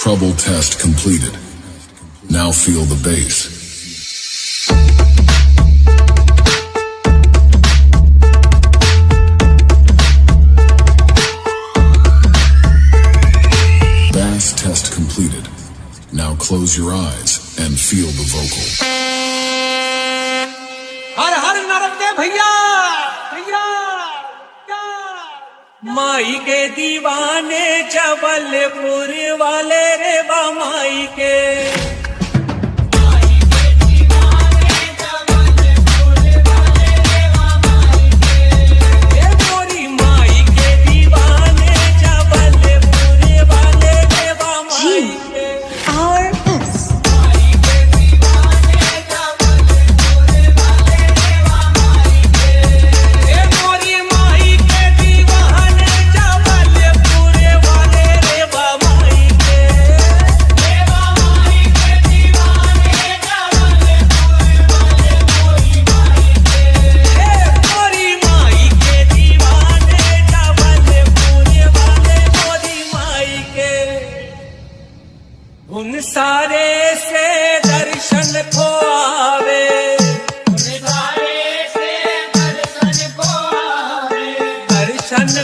Trouble test completed. Now feel the bass. Bass test completed. Now close your eyes and feel the vocal. हर हर नर्मदे भैया भैया माई के दीवाने जबलपुर वाले रे बा माई के उन सारे से दर्शन को आवे, उन सारे से दर्शन को आवे, दर्शन